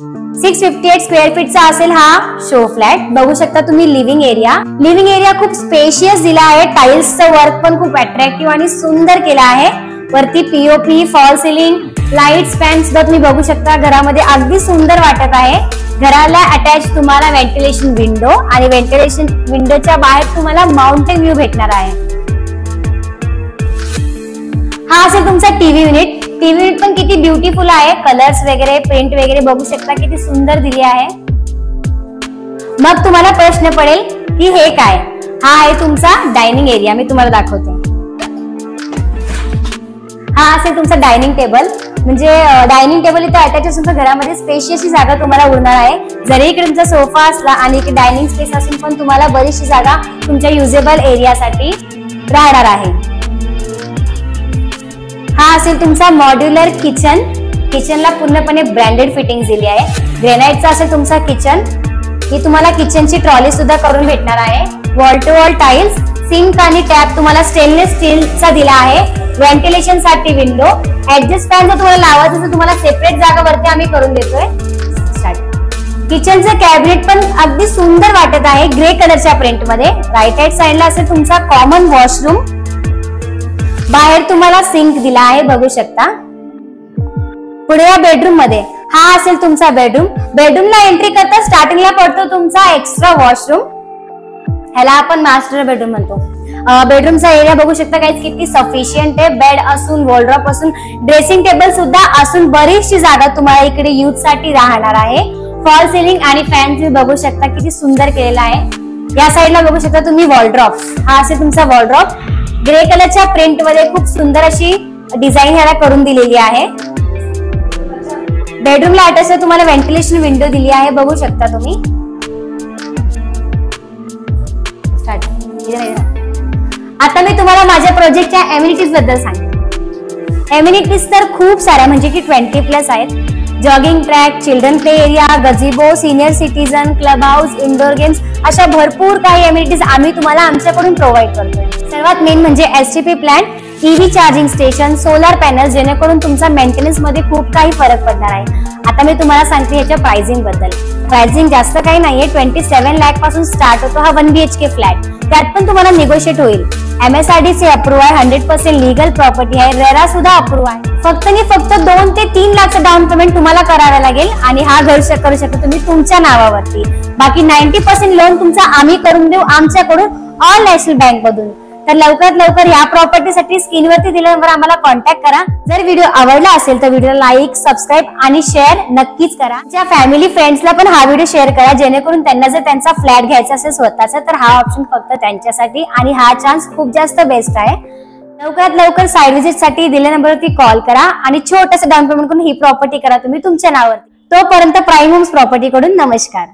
658 square फीटचा असेल हा show flat. बघू शकता तुम्ही लिव्हिंग एरिया खूप स्पेशियस दिला आहे। टाइल्सचं वर्क पण खूप अट्रॅक्टिव्ह आणि सुंदर केलं आहे। वरती POP, fall ceiling, lights, fan सुद्धा तुम्ही बघू शकता। घरामध्ये अगदी सुंदर वाटत आहे। घराला अटॅच तुम्हाला व्हेंटिलेशन विंडो आणि व्हेंटिलेशन विंडोच्या बाहेर तुम्हाला माउंटेन व्ह्यू भेटणार आहे। हा असेल तुमचा टीव्ही युनिट पण किती ब्युटिफुल आहे। कलर्स वगैरे, प्रिंट वगैरे बघू शकता किती सुंदर दिली आहे। मग तुम्हाला प्रश्न पडेल की हे काय? हा आहे तुमचा डायनिंग एरिया। मी तुम्हाला दाखवते। हा असेल तुमचा डायनिंग टेबल, म्हणजे डायनिंग टेबल इथे अटॅच असून तर घरामध्ये स्पेशियस जागा तुम्हाला उरणार आहे। जरी इकडे तुमचा सोफा असला आणि इकडे डायनिंग स्पेस असून पण तुम्हाला बरीचशी जागा तुमच्या युजेबल एरियासाठी राहणार आहे। हा असेल तुमचा मॉड्युलर किचनला पूर्णपणे ब्रँडेड फिटिंग दिली आहे। ग्रेनाइटचा असेल तुमचा किचन, ही तुम्हाला किचनची ट्रॉली सुद्धा करून भेटणार आहे। Wall to wall tiles, sink आणि टॅप तुम्हाला स्टेनलेस स्टीलचा दिला आहे। व्हेंटिलेशन साठी विंडो, ऍडजस्ट फॅन जर तुम्हाला लावायचं तर तुम्हाला सेपरेट जागा वरती आम्ही करून देतोय। किचनचं कॅबिनेट पण अगदी सुंदर वाटत आहे ग्रे कलरच्या प्रिंट मध्ये। राईट हँड साइडला असेल तुमचा कॉमन वॉशरूम, बाहेर तुम्हाला सिंक दिला आहे बघू शकता। पुढे या बेडरूम मध्ये हा असेल तुमचा बेडरूमला एंट्री करता स्टार्टिंगला पडतो तुमचा एक्स्ट्रा वॉशरूम, ह्याला आपण मास्टर बेडरूम म्हणतो। बेडरूमचा एरिया बघू शकता गाइस किती सफिशियंट आहे। बेड असून, वॉलड्रॉप असून, ड्रेसिंग टेबल सुद्धा असून बरीचशी जागा तुम्हाला इकडे यूज साठी राहणार आहे। फॉल सिलिंग आणि फॅन तुम्ही बघू शकता किती सुंदर केलेला आहे। या साईडला बघू शकता तुम्ही वॉलड्रॉप, हा असेल तुमचा वॉलड्रॉप। ग्रे कलरच्या प्रिंट मध्ये खूप सुंदर अशी डिझाईन ह्याला करून दिलेली आहे। बेडरूमला अटॅच तुम्हाला व्हेंटिलेशन विंडो दिली आहे बघू शकता तुम्ही। आता मी तुम्हाला माझ्या प्रोजेक्टच्या एम्युनिटीज बद्दल सांगते। एम्युनिटीज तर खूप साऱ्या, म्हणजे की 20+ आहेत। Jogging track, children play area, gazebo, senior citizen, club house, indoor games, अशा भरपूर काही एम्युनिटीज आम्ही तुम्हाला आमच्याकडून प्रोव्हाइड करतोय। सर्वात मेन म्हणजे STP plant, EV charging station, solar panel, जेणेकरून तुमचा मेंटेनन्स मध्ये खूप काही फरक पडणार आहे। आता मी तुम्हाला सांगते ह्याच्या प्राइसिंग बद्दल। प्राइसिंग जास्त काही नाहीये, 27 लाख पासून स्टार्ट होतो हा 1 BHK फ्लॅट। त्यात पण तुम्हाला निगोशिएट होईल। MSRDC अप्रूव्ह आहे, 100% लीगल प्रॉपर्टी आहे, रेरा सुद्धा अप्रूव्ह आहे। फक्त 2 ते 3 लाख डाऊन पेमेंट तुम्हाला करावं लागेल आणि हा घर करू शकता तुम्ही तुमच्या नावावरती। बाकी 90% लोन तुमचा आम्ही करून देऊ आमच्याकडून, ऑल नॅशनल बँक मधून। तर लवकरात लवकर या प्रॉपर्टीसाठी स्क्रीनवरती दिलेल्या नंबर आम्हाला कॉन्टॅक्ट करा। जर व्हिडिओ आवडला असेल तर व्हिडिओला लाईक, सबस्क्राईब आणि शेअर नक्कीच करा। ज्या फॅमिली फ्रेंड्सला पण हा व्हिडिओ शेअर करा, जेणेकरून त्यांना जर त्यांचा फ्लॅट घ्यायचा असेल स्वतःचा तर हा ऑप्शन फक्त त्यांच्यासाठी आणि हा चान्स खूप जास्त बेस्ट आहे। लवकरात लवकर साईट व्हिजिट साठी दिलेल्या नंबरवरती कॉल करा आणि छोटंसं डाऊन पेमेंट करून ही प्रॉपर्टी करा तुम्ही तुमच्या नावावरती। तोपर्यंत प्राईम होम्स प्रॉपर्टी कडून नमस्कार।